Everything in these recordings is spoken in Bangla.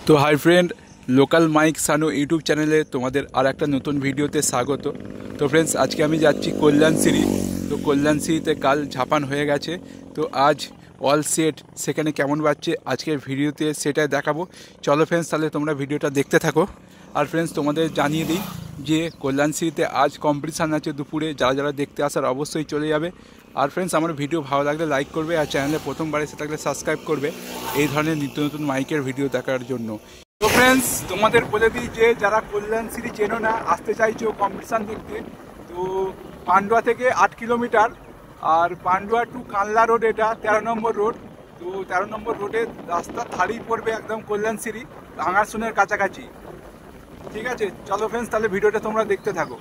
তো hi friend, local mike Sanu YouTube চ্যানেলে তোমাদের আর একটা নতুন ভিডিওতে স্বাগত। তো ফ্রেন্ডস, আজকে আমি যাচ্ছি কল্যাণশ্রী। তো কল্যাণশ্রীতে কাল ঝাপান হয়ে গেছে, তো আজ অল সেট সেখানে কেমন বাজছে আজকের ভিডিওতে সেটাই দেখাবো। চলো ফ্রেন্ডস, তাহলে তোমরা ভিডিওটা দেখতে থাকো। আর ফ্রেন্ডস, তোমাদের জানিয়ে দিই যে কল্যাণশ্রীতে আজ কম্পিটিশান আছে দুপুরে, যারা যারা দেখতে আসার অবশ্যই চলে যাবে। আর ফ্রেন্ডস, আমার ভিডিও ভালো লাগলে লাইক করবে, আর চ্যানেলে প্রথমবার এসে থাকলে সাবস্ক্রাইব করবে এই ধরনের নিত্য নতুন মাইকের ভিডিও দেখার জন্য। তো ফ্রেন্ডস, তোমাদের বলে দিই যে যারা কল্যাণশ্রী চেনো না, আসতে চাইছো কম্পিটিশান দেখতে, তো পান্ডুয়া থেকে 8 কিলোমিটার, আর পান্ডুয়া টু কানলা রোড, এটা 13 নম্বর রোড। তো 13 নম্বর রোডের রাস্তা ধারেই পড়বে একদম কল্যাণশ্রী, ভাঙারসুনের কাছাকাছি। ঠিক আছে, চলো ফ্রেন্ডস, তাহলে ভিডিওটা তোমরা দেখতে থাকো।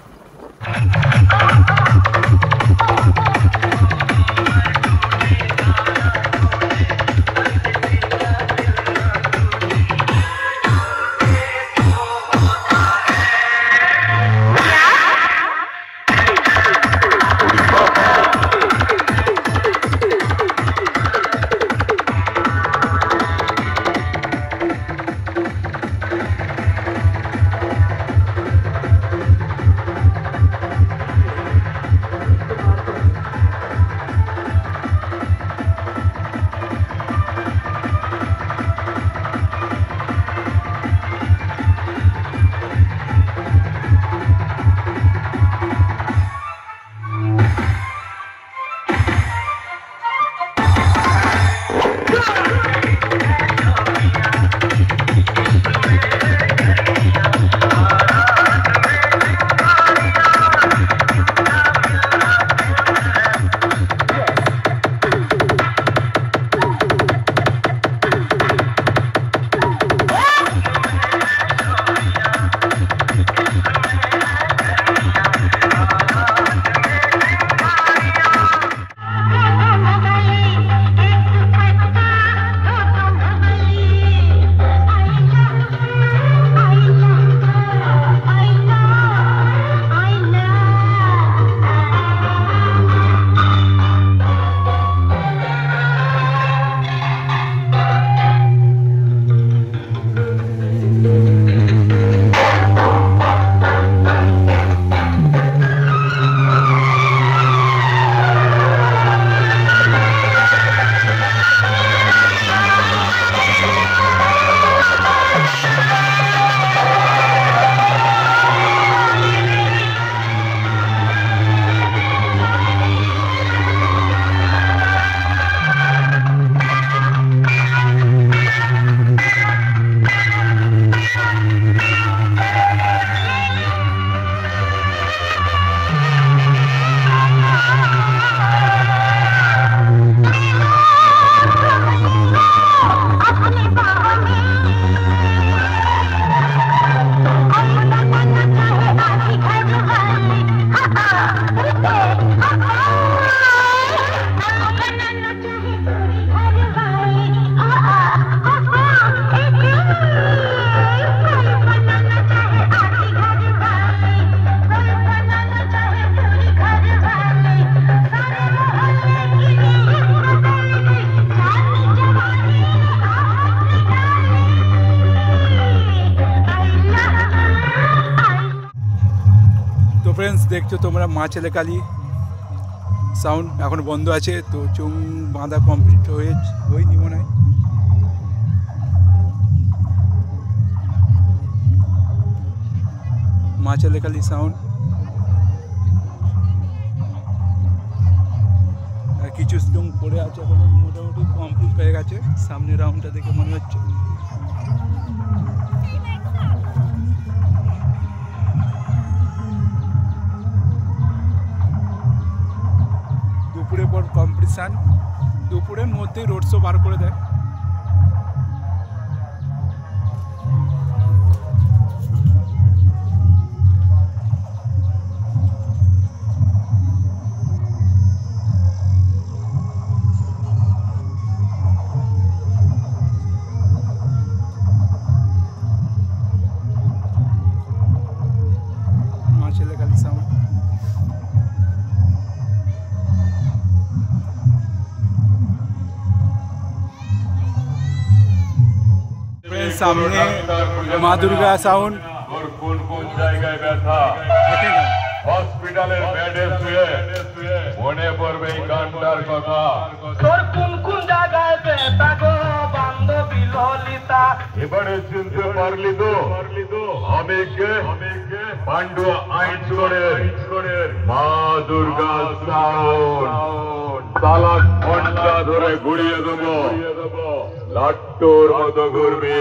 ফ্রেন্ডস, দেখছো তোমরা মা ছেলে কালী সাউন্ড এখন বন্ধ আছে, তো চুং বাঁধা কমপ্লিট হয়নি মনে হয়। মা ছেলে কালী সাউন্ড আর কিছু চুং পড়ে আছে, এখন মোটামুটি কমপ্লিট হয়ে গেছে। সামনে রাউন্ডটা দেখে মনে হচ্ছে দুপুরের পর কম্পিটিশান, দুপুরের মধ্যেই রোড শো বার করে দেয়। মা ছেলে কালী সাউন্ড। সামনে মা দুর্গা সাউন্ড। তোর কোন কোন জায়গায় ব্যথা, হসপিটালের বেডে শুয়ে মনে পড়বে এই গানটার কথা। তোর কোন কোন জায়গায় ব্যথা গো বান্ধবী ললিতা, এবারে চিনতে পারলি তো আমি কে? পাণ্ডু আইনগড়ের মা দুর্গা সাউন্ড। তালা ঘন্টা ধরে ঘুরিয়ে দেবো, লাট্টুর মতো ঘুরবি।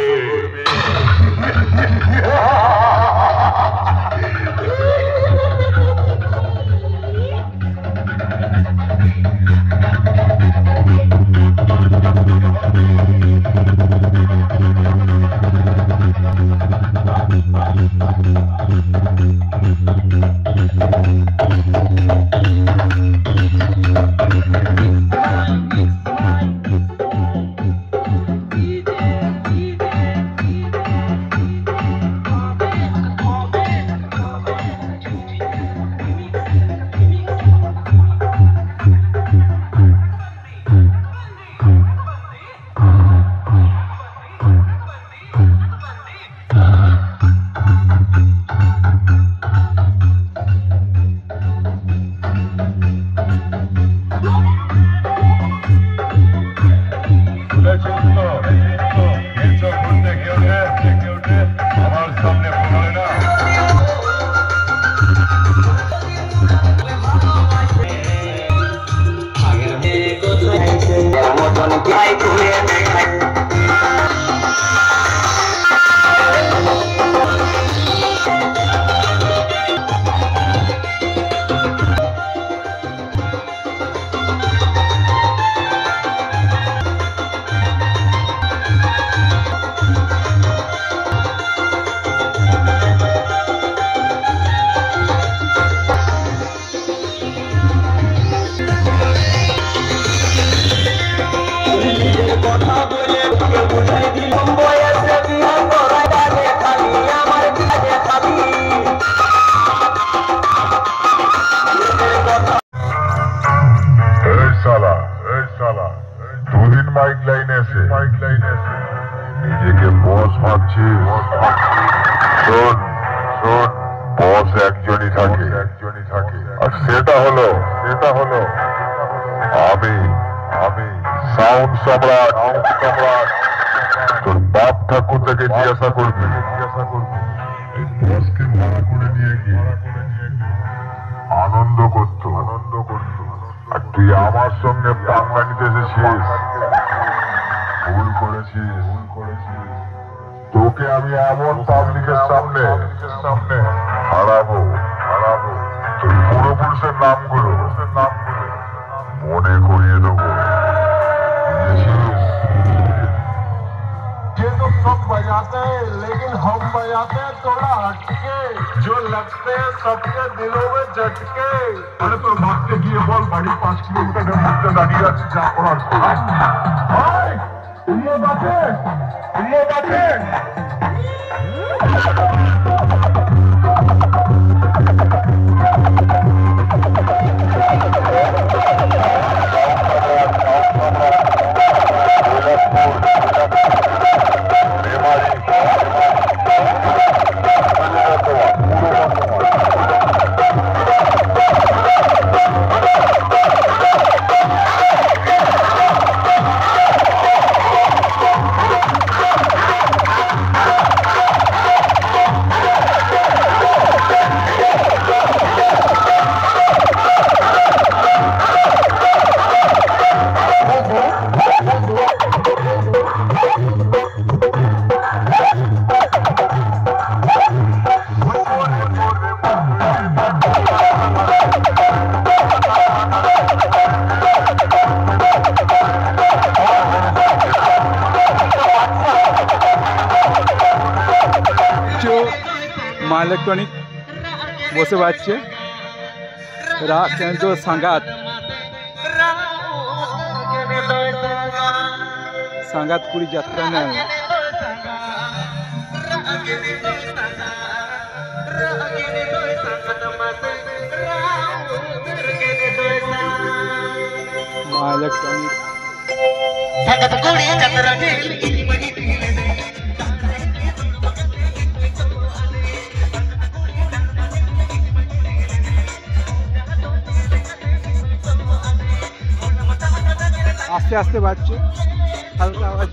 আমার সামনে বলে না দুদিন মাইক লাইনে এসে নিজেকে বস ভাবছিস? শোন শোন, বস একজনই থাকে আর সেটা হলো আমি সাউন্ড সম্রাট। তোর বাপ ঠাকুর থেকে জিজ্ঞাসা করবি বসকে ভাড়া করে নিয়ে গিয়ে আনন্দ করতো। আর তুই আমার সঙ্গে পাঙ্গা নিতে এসেছিস, ভুল করেছিস। তোকে আমি এমন পাবলিকের সামনে হারাবো, তোর পূর্বপুরুষের নামগুলো মনে করিয়ে দেবো। ये तो सब बजाते हैं लेकिन हम बजाते हैं थोड़ा हटके, जो लगते हैं सबके दिलों में झटके। अरे तो भागते गए बोल बड़ी 5 किलोमीटर मध्य दाঁড়িয়ে আছে যা করার। ये बातें মা ইলেকট্রনিক বসে বাজছে কিন্তু সাঙ্গাত পুরী যাত্রা নেয়। মা ইলেকট্রনিক আস্তে আস্তে বাজছে হালকা আওয়াজ।